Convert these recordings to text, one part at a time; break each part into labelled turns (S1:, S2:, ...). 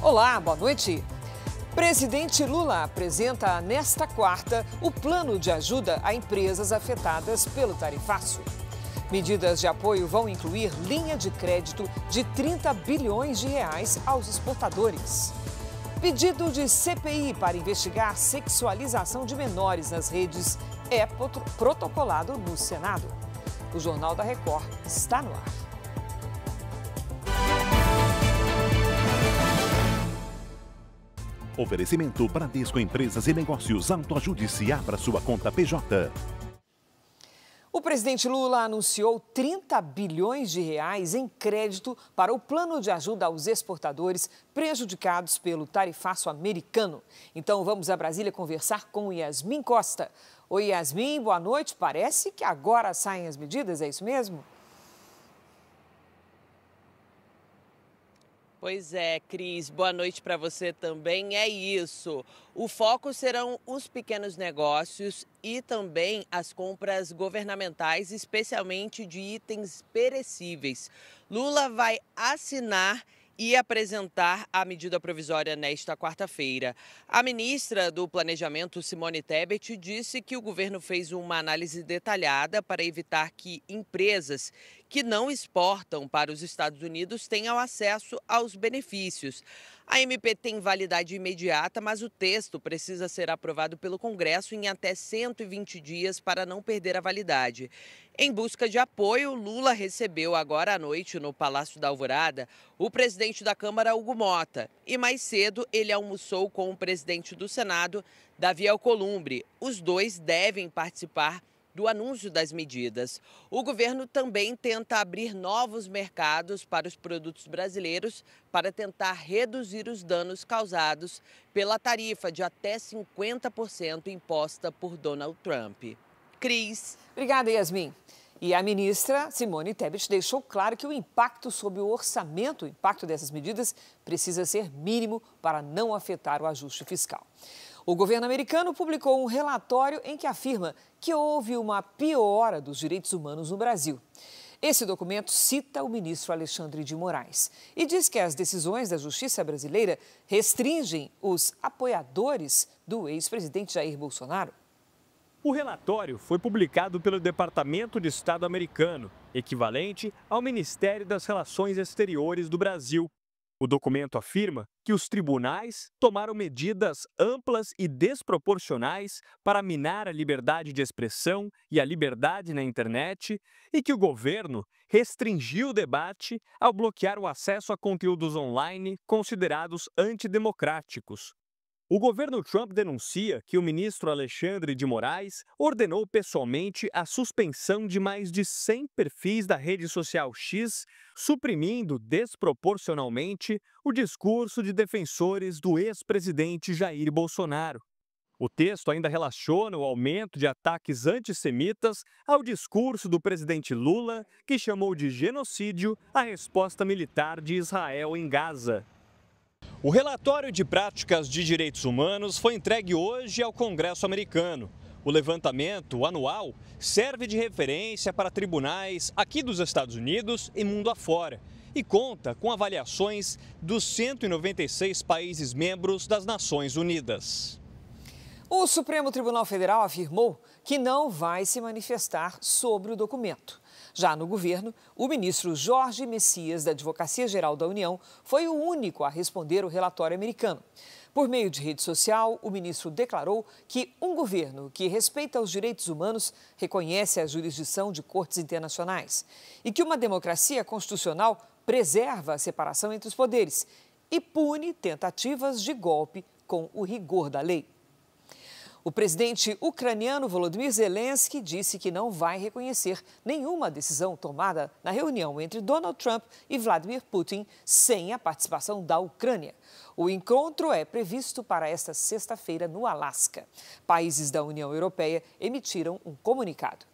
S1: Olá, boa noite. Presidente Lula apresenta nesta quarta o plano de ajuda a empresas afetadas pelo tarifaço. Medidas de apoio vão incluir linha de crédito de 30 bilhões de reais aos exportadores. Pedido de CPI para investigar sexualização de menores nas redes é protocolado no Senado. O Jornal da Record está no ar.
S2: Oferecimento Bradesco Empresas e Negócios. Autoajude-se e abra sua conta PJ.
S1: O presidente Lula anunciou 30 bilhões de reais em crédito para o plano de ajuda aos exportadores prejudicados pelo tarifaço americano. Então vamos a Brasília conversar com Yasmin Costa. Oi, Yasmin, boa noite. Parece que agora saem as medidas, é isso mesmo?
S3: Pois é, Cris, boa noite para você também. É isso. O foco serão os pequenos negócios e também as compras governamentais, especialmente de itens perecíveis. Lula vai assinar e apresentar a medida provisória nesta quarta-feira. A ministra do Planejamento, Simone Tebet, disse que o governo fez uma análise detalhada para evitar que empresas que não exportam para os Estados Unidos tenham acesso aos benefícios. A MP tem validade imediata, mas o texto precisa ser aprovado pelo Congresso em até 120 dias para não perder a validade. Em busca de apoio, Lula recebeu agora à noite no Palácio da Alvorada o presidente da Câmara, Hugo Mota. E mais cedo ele almoçou com o presidente do Senado, Davi Alcolumbre. Os dois devem participar do anúncio das medidas. O governo também tenta abrir novos mercados para os produtos brasileiros para tentar reduzir os danos causados pela tarifa de até 50% imposta por Donald Trump. Cris.
S1: Obrigada, Yasmin. E a ministra Simone Tebet deixou claro que o impacto sobre o orçamento, o impacto dessas medidas, precisa ser mínimo para não afetar o ajuste fiscal. O governo americano publicou um relatório em que afirma que houve uma piora dos direitos humanos no Brasil. Esse documento cita o ministro Alexandre de Moraes e diz que as decisões da Justiça brasileira restringem os apoiadores do ex-presidente Jair Bolsonaro.
S4: O relatório foi publicado pelo Departamento de Estado americano, equivalente ao Ministério das Relações Exteriores do Brasil. O documento afirma que os tribunais tomaram medidas amplas e desproporcionais para minar a liberdade de expressão e a liberdade na internet e que o governo restringiu o debate ao bloquear o acesso a conteúdos online considerados antidemocráticos. O governo Trump denuncia que o ministro Alexandre de Moraes ordenou pessoalmente a suspensão de mais de 100 perfis da rede social X, suprimindo desproporcionalmente o discurso de defensores do ex-presidente Jair Bolsonaro. O texto ainda relaciona o aumento de ataques antissemitas ao discurso do presidente Lula, que chamou de genocídio a resposta militar de Israel em Gaza. O relatório de práticas de direitos humanos foi entregue hoje ao Congresso americano. O levantamento anual serve de referência para tribunais aqui dos Estados Unidos e mundo afora e conta com avaliações dos 196 países membros das Nações Unidas.
S1: O Supremo Tribunal Federal afirmou que não vai se manifestar sobre o documento. Já no governo, o ministro Jorge Messias, da Advocacia Geral da União, foi o único a responder o relatório americano. Por meio de rede social, o ministro declarou que um governo que respeita os direitos humanos reconhece a jurisdição de cortes internacionais e que uma democracia constitucional preserva a separação entre os poderes e pune tentativas de golpe com o rigor da lei. O presidente ucraniano Volodymyr Zelensky disse que não vai reconhecer nenhuma decisão tomada na reunião entre Donald Trump e Vladimir Putin sem a participação da Ucrânia. O encontro é previsto para esta sexta-feira no Alasca. Países da União Europeia emitiram um comunicado.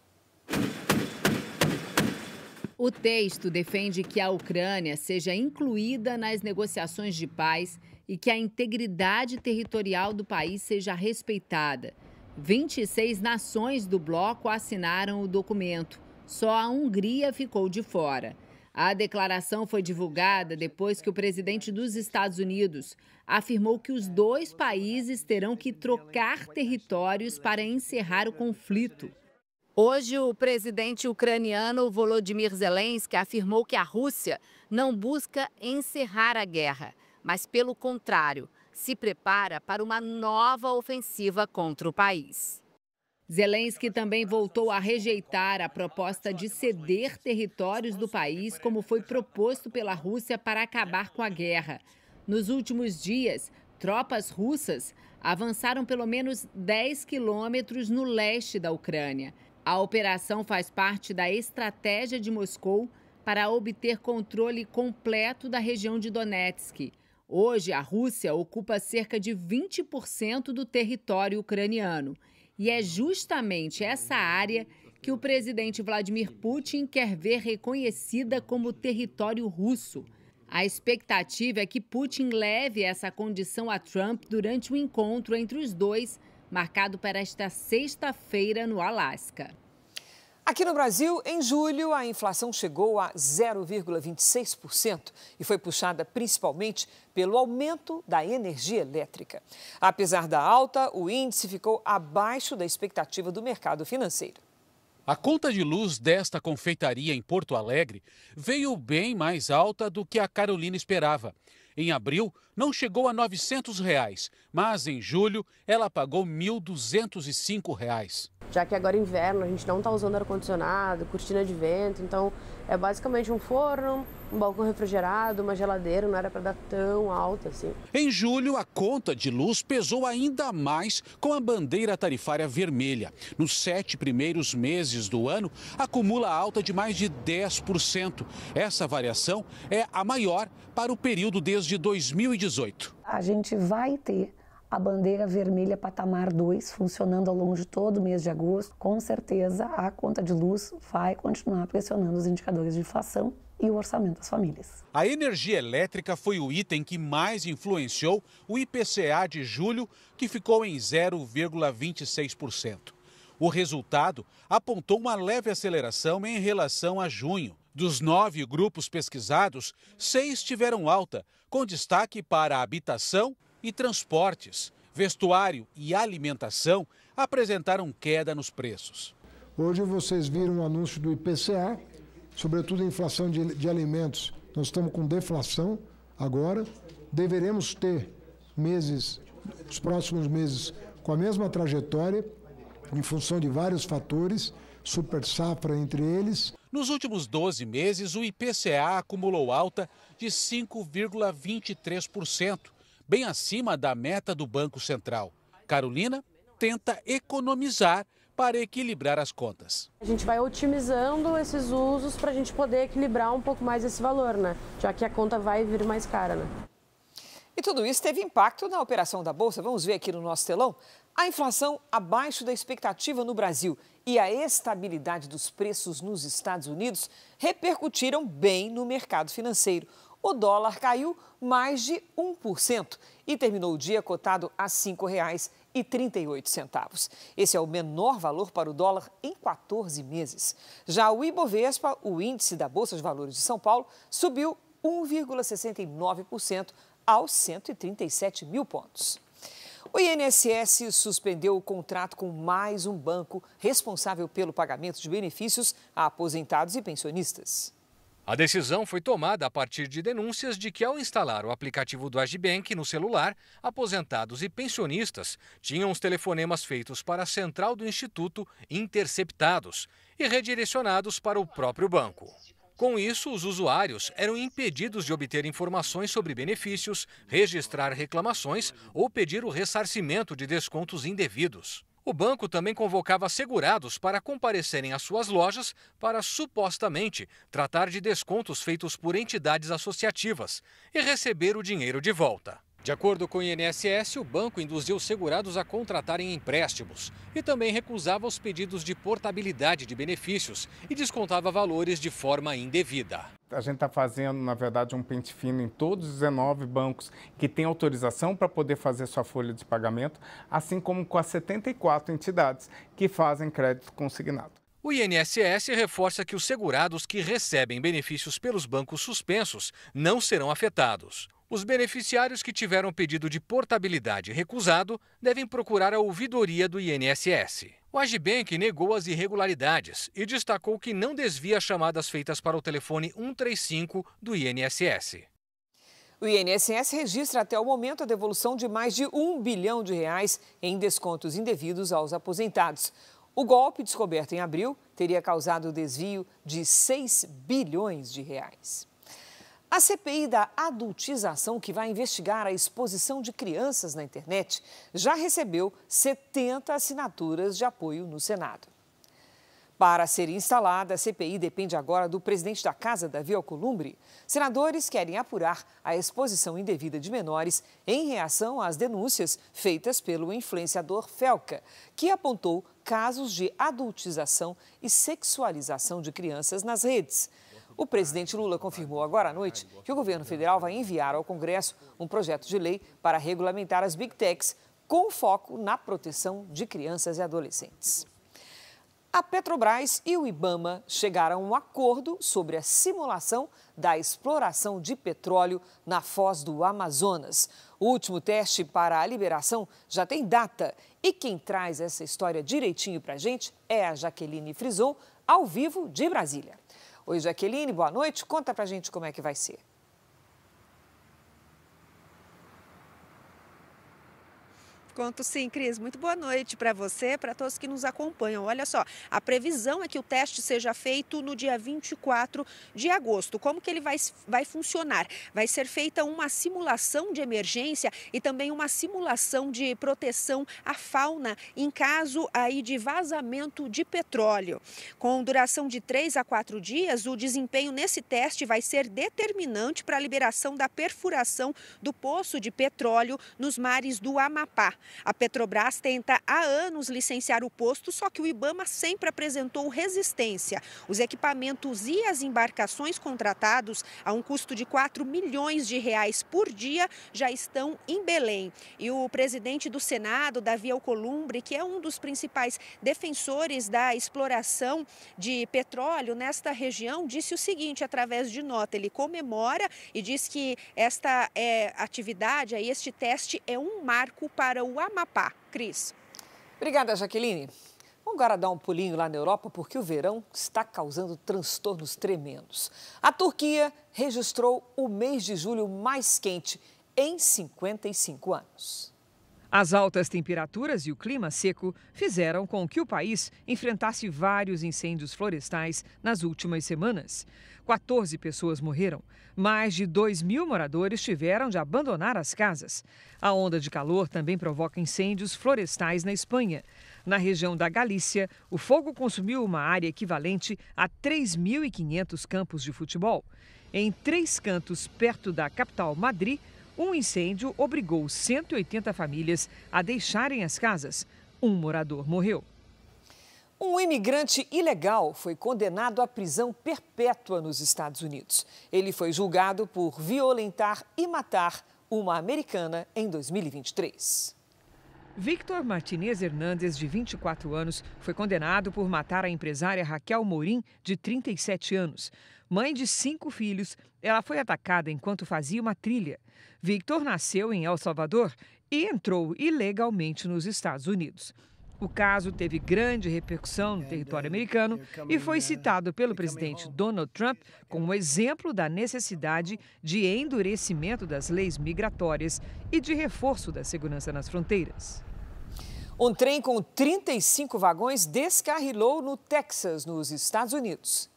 S5: O texto defende que a Ucrânia seja incluída nas negociações de paz e que a integridade territorial do país seja respeitada. 26 nações do bloco assinaram o documento. Só a Hungria ficou de fora. A declaração foi divulgada depois que o presidente dos Estados Unidos afirmou que os dois países terão que trocar territórios para encerrar o conflito. Hoje, o presidente ucraniano Volodymyr Zelensky afirmou que a Rússia não busca encerrar a guerra, mas, pelo contrário, se prepara para uma nova ofensiva contra o país. Zelensky também voltou a rejeitar a proposta de ceder territórios do país, como foi proposto pela Rússia para acabar com a guerra. Nos últimos dias, tropas russas avançaram pelo menos 10 quilômetros no leste da Ucrânia. A operação faz parte da estratégia de Moscou para obter controle completo da região de Donetsk. Hoje, a Rússia ocupa cerca de 20% do território ucraniano. E é justamente essa área que o presidente Vladimir Putin quer ver reconhecida como território russo. A expectativa é que Putin leve essa condição a Trump durante o encontro entre os dois, marcado para esta sexta-feira no Alasca.
S1: Aqui no Brasil, em julho, a inflação chegou a 0,26% e foi puxada principalmente pelo aumento da energia elétrica. Apesar da alta, o índice ficou abaixo da expectativa do mercado financeiro.
S6: A conta de luz desta confeitaria em Porto Alegre veio bem mais alta do que a Carolina esperava. Em abril, não chegou a R$ 900, mas em julho ela pagou R$ 1.205.
S7: Já que agora é inverno, a gente não está usando ar-condicionado, cortina de vento, então é basicamente um forno, um balcão refrigerado, uma geladeira, não era para dar tão alta assim.
S6: Em julho, a conta de luz pesou ainda mais com a bandeira tarifária vermelha. Nos 7 primeiros meses do ano, acumula alta de mais de 10%. Essa variação é a maior para o período desde 2018.
S8: A gente vai ter a bandeira vermelha patamar 2 funcionando ao longo de todo o mês de agosto. Com certeza, a conta de luz vai continuar pressionando os indicadores de inflação e o orçamento das famílias.
S6: A energia elétrica foi o item que mais influenciou o IPCA de julho, que ficou em 0,26%. O resultado apontou uma leve aceleração em relação a junho. Dos 9 grupos pesquisados, 6 tiveram alta, com destaque para a habitação e transportes. Vestuário e alimentação apresentaram queda nos preços.
S9: Hoje vocês viram o anúncio do IPCA, sobretudo a inflação de alimentos. Nós estamos com deflação agora. Deveremos ter os próximos meses, com a mesma trajetória, em função de vários fatores, super safra entre eles.
S6: Nos últimos 12 meses, o IPCA acumulou alta de 5,23%. Bem acima da meta do Banco Central. Carolina tenta economizar para equilibrar as contas.
S7: A gente vai otimizando esses usos para a gente poder equilibrar um pouco mais esse valor, né? Já que a conta vai vir mais cara, né?
S1: E tudo isso teve impacto na operação da Bolsa. Vamos ver aqui no nosso telão. A inflação abaixo da expectativa no Brasil e a estabilidade dos preços nos Estados Unidos repercutiram bem no mercado financeiro. O dólar caiu mais de 1% e terminou o dia cotado a R$ 5,38. Esse é o menor valor para o dólar em 14 meses. Já o Ibovespa, o índice da Bolsa de Valores de São Paulo, subiu 1,69% aos 137 mil pontos. O INSS suspendeu o contrato com mais um banco responsável pelo pagamento de benefícios a aposentados e pensionistas.
S10: A decisão foi tomada a partir de denúncias de que, ao instalar o aplicativo do Agibank no celular, aposentados e pensionistas tinham os telefonemas feitos para a central do Instituto interceptados e redirecionados para o próprio banco. Com isso, os usuários eram impedidos de obter informações sobre benefícios, registrar reclamações ou pedir o ressarcimento de descontos indevidos. O banco também convocava segurados para comparecerem às suas lojas para, supostamente, tratar de descontos feitos por entidades associativas e receber o dinheiro de volta. De acordo com o INSS, o banco induziu os segurados a contratarem empréstimos e também recusava os pedidos de portabilidade de benefícios e descontava valores de forma indevida.
S11: A gente está fazendo, na verdade, um pente fino em todos os 19 bancos que têm autorização para poder fazer sua folha de pagamento, assim como com as 74 entidades que fazem crédito consignado.
S10: O INSS reforça que os segurados que recebem benefícios pelos bancos suspensos não serão afetados. Os beneficiários que tiveram pedido de portabilidade recusado devem procurar a ouvidoria do INSS. O Agibank negou as irregularidades e destacou que não desvia chamadas feitas para o telefone 135 do INSS.
S1: O INSS registra até o momento a devolução de mais de R$1 bilhão em descontos indevidos aos aposentados. O golpe, descoberto em abril, teria causado o desvio de R$6 bilhões. A CPI da adultização, que vai investigar a exposição de crianças na internet, já recebeu 70 assinaturas de apoio no Senado. Para ser instalada, a CPI depende agora do presidente da Casa, Davi Alcolumbre. Senadores querem apurar a exposição indevida de menores em reação às denúncias feitas pelo influenciador Felca, que apontou casos de adultização e sexualização de crianças nas redes. O presidente Lula confirmou agora à noite que o governo federal vai enviar ao Congresso um projeto de lei para regulamentar as Big Techs, com foco na proteção de crianças e adolescentes. A Petrobras e o IBAMA chegaram a um acordo sobre a simulação da exploração de petróleo na foz do Amazonas. O último teste para a liberação já tem data. E quem traz essa história direitinho para a gente é a Jaqueline Frison, ao vivo de Brasília. Oi, Jaqueline, boa noite. Conta para a gente como é que vai ser.
S12: Conto sim, Cris. Muito boa noite para você, para todos que nos acompanham. Olha só, a previsão é que o teste seja feito no dia 24 de agosto. Como que ele vai funcionar? Vai ser feita uma simulação de emergência e também uma simulação de proteção à fauna em caso aí de vazamento de petróleo. Com duração de 3 a 4 dias, o desempenho nesse teste vai ser determinante para a liberação da perfuração do poço de petróleo nos mares do Amapá. A Petrobras tenta há anos licenciar o posto, só que o IBAMA sempre apresentou resistência. Os equipamentos e as embarcações contratados a um custo de R$4 milhões por dia já estão em Belém. E o presidente do Senado, Davi Alcolumbre, que é um dos principais defensores da exploração de petróleo nesta região, disse o seguinte através de nota. Ele comemora e diz que esta atividade, este teste é um marco para o Amapá. Cris.
S1: Obrigada, Jaqueline. Vamos agora dar um pulinho lá na Europa, porque o verão está causando transtornos tremendos. A Turquia registrou o mês de julho mais quente em 55 anos. As altas temperaturas e o clima seco fizeram com que o país enfrentasse vários incêndios florestais nas últimas semanas. 14 pessoas morreram. Mais de 2.000 moradores tiveram de abandonar as casas. A onda de calor também provoca incêndios florestais na Espanha. Na região da Galícia, o fogo consumiu uma área equivalente a 3.500 campos de futebol. Em 3 cantos perto da capital Madrid, um incêndio obrigou 180 famílias a deixarem as casas. Um morador morreu. Um imigrante ilegal foi condenado à prisão perpétua nos Estados Unidos. Ele foi julgado por violentar e matar uma americana em 2023. Victor Martinez Hernandes, de 24 anos, foi condenado por matar a empresária Raquel Morim, de 37 anos. Mãe de 5 filhos, ela foi atacada enquanto fazia uma trilha. Victor nasceu em El Salvador e entrou ilegalmente nos Estados Unidos. O caso teve grande repercussão no território americano e foi citado pelo presidente Donald Trump como exemplo da necessidade de endurecimento das leis migratórias e de reforço da segurança nas fronteiras. Um trem com 35 vagões descarrilou no Texas, nos Estados Unidos.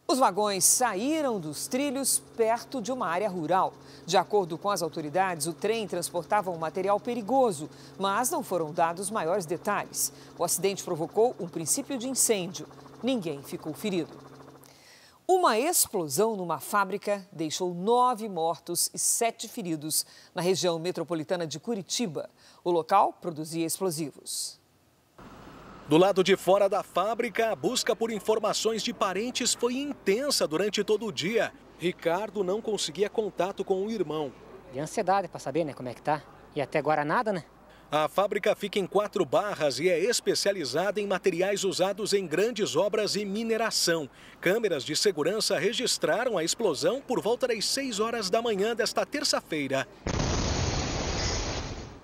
S1: Os vagões saíram dos trilhos perto de uma área rural. De acordo com as autoridades, o trem transportava um material perigoso, mas não foram dados maiores detalhes. O acidente provocou um princípio de incêndio. Ninguém ficou ferido. Uma explosão numa fábrica deixou 9 mortos e 7 feridos na região metropolitana de Curitiba. O local produzia explosivos.
S13: Do lado de fora da fábrica, a busca por informações de parentes foi intensa durante todo o dia. Ricardo não conseguia contato com o irmão.
S14: De ansiedade para saber, como é que tá. E até agora nada, né?
S13: A fábrica fica em 4 Barras e é especializada em materiais usados em grandes obras e mineração. Câmeras de segurança registraram a explosão por volta das 6 horas da manhã desta terça-feira.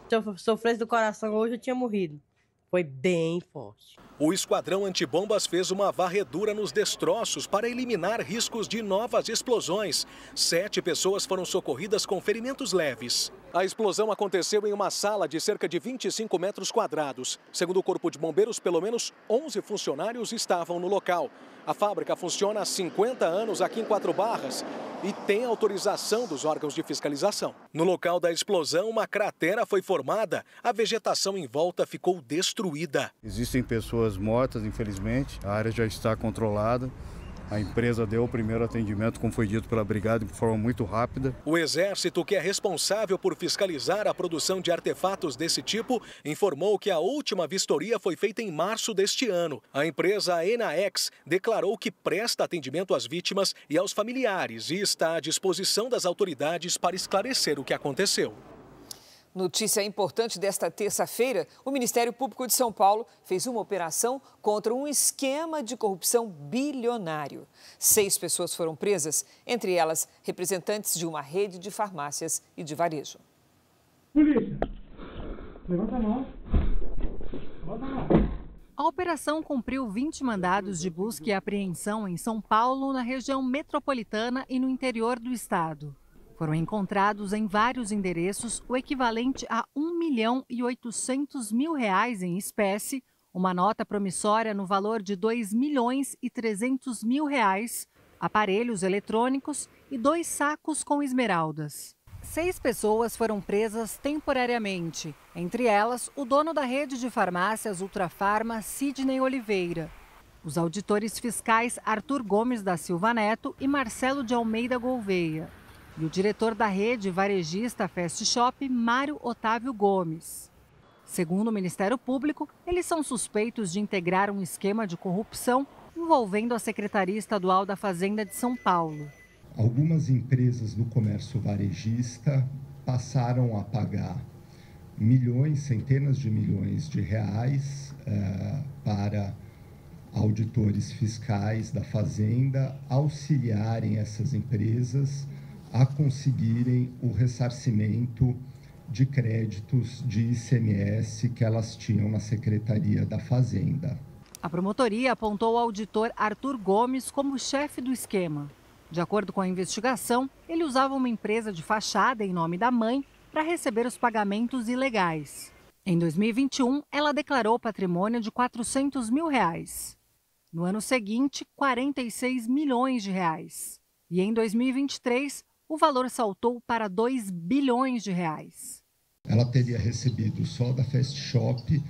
S14: Se eu sofresse do coração hoje, eu tinha morrido. Foi bem forte.
S13: O esquadrão antibombas fez uma varredura nos destroços para eliminar riscos de novas explosões. 7 pessoas foram socorridas com ferimentos leves. A explosão aconteceu em uma sala de cerca de 25 metros quadrados. Segundo o Corpo de Bombeiros, pelo menos 11 funcionários estavam no local. A fábrica funciona há 50 anos aqui em 4 Barras e tem autorização dos órgãos de fiscalização. No local da explosão, uma cratera foi formada. A vegetação em volta ficou destruída.
S15: Existem pessoas mortas, infelizmente. A área já está controlada. A empresa deu o primeiro atendimento, como foi dito pela brigada, de forma muito rápida.
S13: O Exército, que é responsável por fiscalizar a produção de artefatos desse tipo, informou que a última vistoria foi feita em março deste ano. A empresa Enaex declarou que presta atendimento às vítimas e aos familiares e está à disposição das autoridades para esclarecer o que aconteceu.
S1: Notícia importante desta terça-feira, o Ministério Público de São Paulo fez uma operação contra um esquema de corrupção bilionário. 6 pessoas foram presas, entre elas representantes de uma rede de farmácias e de varejo.
S16: Polícia, levanta a mão. Levanta a mão.
S17: A operação cumpriu 20 mandados de busca e apreensão em São Paulo, na região metropolitana e no interior do estado. Foram encontrados em vários endereços o equivalente a R$1.800.000 em espécie, uma nota promissória no valor de R$2.300.000, aparelhos eletrônicos e 2 sacos com esmeraldas. 6 pessoas foram presas temporariamente, entre elas o dono da rede de farmácias Ultrafarma, Sidney Oliveira. Os auditores fiscais Arthur Gomes da Silva Neto e Marcelo de Almeida Gouveia. E o diretor da rede varejista Fast Shop, Mário Otávio Gomes. Segundo o Ministério Público, eles são suspeitos de integrar um esquema de corrupção envolvendo a Secretaria Estadual da Fazenda de São Paulo.
S18: Algumas empresas do comércio varejista passaram a pagar milhões, centenas de milhões de reais para auditores fiscais da Fazenda auxiliarem essas empresas a conseguirem o ressarcimento de créditos de ICMS que elas tinham na Secretaria da Fazenda.
S17: A promotoria apontou o auditor Arthur Gomes como chefe do esquema. De acordo com a investigação, ele usava uma empresa de fachada em nome da mãe para receber os pagamentos ilegais. Em 2021, ela declarou patrimônio de R$400 mil. No ano seguinte, R$46 milhões. E em 2023, o valor saltou para R$2 bilhões.
S18: Ela teria recebido só da Fast Shop,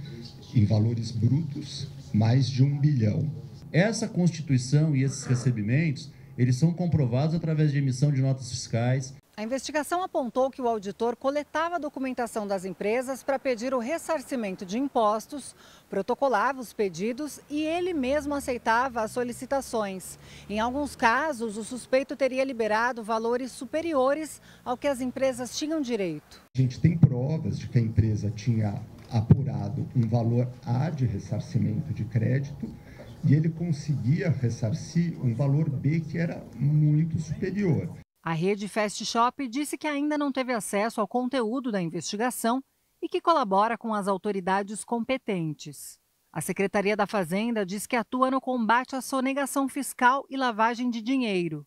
S18: em valores brutos, mais de R$1 bilhão.
S19: Essa constituição e esses recebimentos, eles são comprovados através de emissão de notas fiscais.
S17: A investigação apontou que o auditor coletava a documentação das empresas para pedir o ressarcimento de impostos, protocolava os pedidos e ele mesmo aceitava as solicitações. Em alguns casos, o suspeito teria liberado valores superiores ao que as empresas tinham direito.
S18: A gente tem provas de que a empresa tinha apurado um valor A de ressarcimento de crédito e ele conseguia ressarcir um valor B que era muito superior.
S17: A rede Fast Shop disse que ainda não teve acesso ao conteúdo da investigação e que colabora com as autoridades competentes. A Secretaria da Fazenda diz que atua no combate à sonegação fiscal e lavagem de dinheiro.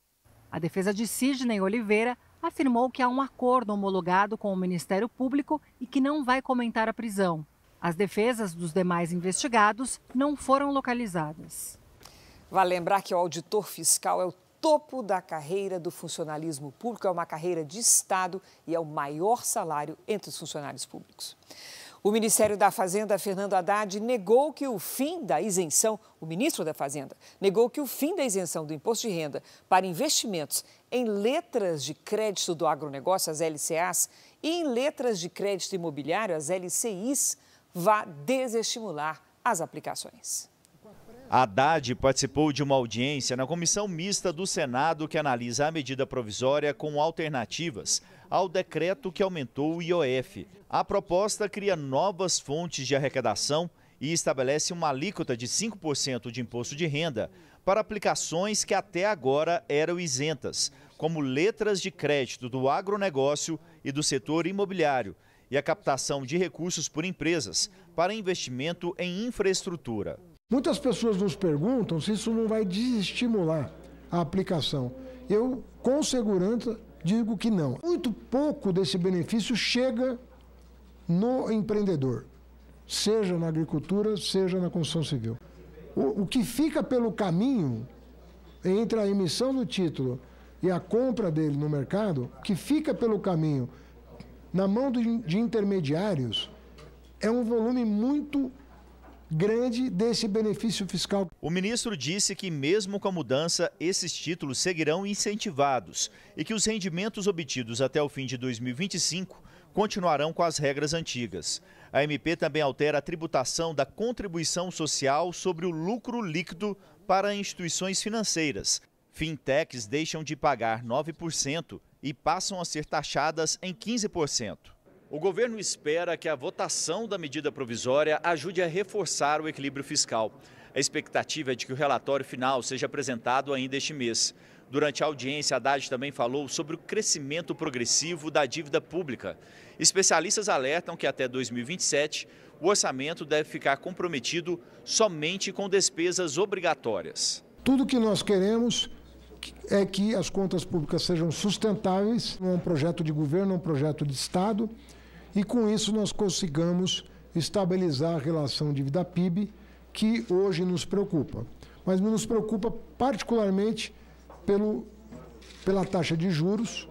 S17: A defesa de Sidney Oliveira afirmou que há um acordo homologado com o Ministério Público e que não vai comentar a prisão. As defesas dos demais investigados não foram localizadas.
S1: Vale lembrar que o auditor fiscal é o topo da carreira do funcionalismo público, é uma carreira de Estado e é o maior salário entre os funcionários públicos. O Ministério da Fazenda, Fernando Haddad, negou que o fim da isenção, o ministro da Fazenda, negou que o fim da isenção do imposto de renda para investimentos em letras de crédito do agronegócio, as LCAs, e em letras de crédito imobiliário, as LCIs, vá desestimular as aplicações.
S20: Haddad participou de uma audiência na comissão mista do Senado que analisa a medida provisória com alternativas ao decreto que aumentou o IOF. A proposta cria novas fontes de arrecadação e estabelece uma alíquota de 5% de imposto de renda para aplicações que até agora eram isentas, como letras de crédito do agronegócio e do setor imobiliário, e a captação de recursos por empresas para investimento em infraestrutura.
S9: Muitas pessoas nos perguntam se isso não vai desestimular a aplicação. Eu, com segurança, digo que não. Muito pouco desse benefício chega no empreendedor, seja na agricultura, seja na construção civil. O que fica pelo caminho entre a emissão do título e a compra dele no mercado, o que fica pelo caminho na mão de intermediários, é um volume muito grande desse benefício fiscal.
S20: O ministro disse que, mesmo com a mudança, esses títulos seguirão incentivados e que os rendimentos obtidos até o fim de 2025 continuarão com as regras antigas. A MP também altera a tributação da contribuição social sobre o lucro líquido para instituições financeiras. Fintechs deixam de pagar 9% e passam a ser taxadas em 15%. O governo espera que a votação da medida provisória ajude a reforçar o equilíbrio fiscal. A expectativa é de que o relatório final seja apresentado ainda este mês. Durante a audiência, Haddad também falou sobre o crescimento progressivo da dívida pública. Especialistas alertam que até 2027, o orçamento deve ficar comprometido somente com despesas obrigatórias.
S9: Tudo que nós queremos é que as contas públicas sejam sustentáveis, não é um projeto de governo, é um projeto de Estado, e com isso nós consigamos estabilizar a relação dívida-PIB, que hoje nos preocupa. Mas nos preocupa particularmente pela taxa de juros.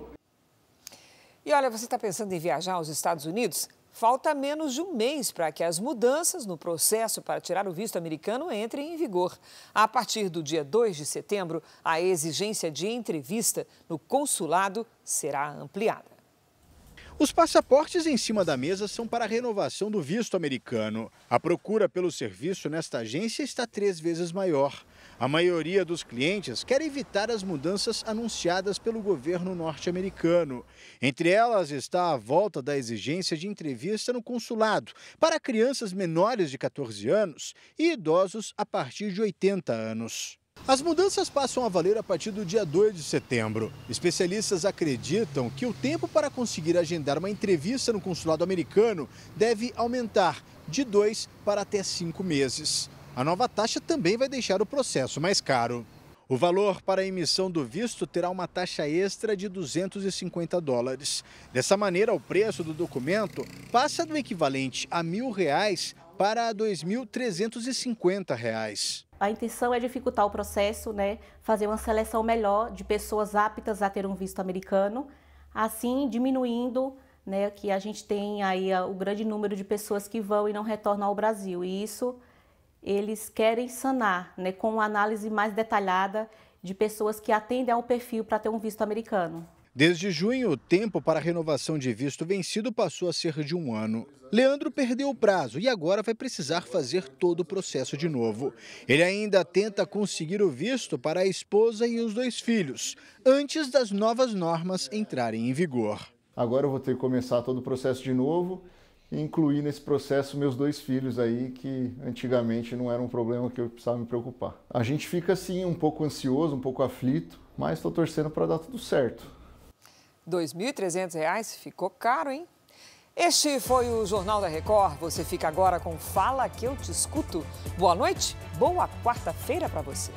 S1: E olha, você está pensando em viajar aos Estados Unidos? Falta menos de um mês para que as mudanças no processo para tirar o visto americano entrem em vigor. A partir do dia 2 de setembro, a exigência de entrevista no consulado será ampliada.
S21: Os passaportes em cima da mesa são para a renovação do visto americano. A procura pelo serviço nesta agência está 3 vezes maior. A maioria dos clientes quer evitar as mudanças anunciadas pelo governo norte-americano. Entre elas está a volta da exigência de entrevista no consulado para crianças menores de 14 anos e idosos a partir de 80 anos. As mudanças passam a valer a partir do dia 2 de setembro. Especialistas acreditam que o tempo para conseguir agendar uma entrevista no consulado americano deve aumentar de 2 para até 5 meses. A nova taxa também vai deixar o processo mais caro. O valor para a emissão do visto terá uma taxa extra de $250. Dessa maneira, o preço do documento passa do equivalente a R$1.000 para R$2.350.
S22: A intenção é dificultar o processo, fazer uma seleção melhor de pessoas aptas a ter um visto americano, assim diminuindo que a gente tem aí o grande número de pessoas que vão e não retornam ao Brasil. E isso eles querem sanar com uma análise mais detalhada de pessoas que atendem ao perfil para ter um visto americano.
S21: Desde junho, o tempo para a renovação de visto vencido passou a ser de 1 ano. Leandro perdeu o prazo e agora vai precisar fazer todo o processo de novo. Ele ainda tenta conseguir o visto para a esposa e os 2 filhos, antes das novas normas entrarem em vigor.
S23: Agora eu vou ter que começar todo o processo de novo e incluir nesse processo meus 2 filhos aí, que antigamente não era um problema que eu precisava me preocupar. A gente fica assim um pouco ansioso, um pouco aflito, mas estou torcendo para dar tudo certo.
S1: R$ 2.300 ficou caro, hein? Este foi o Jornal da Record. Você fica agora com Fala que eu te escuto. Boa noite, boa quarta-feira para você.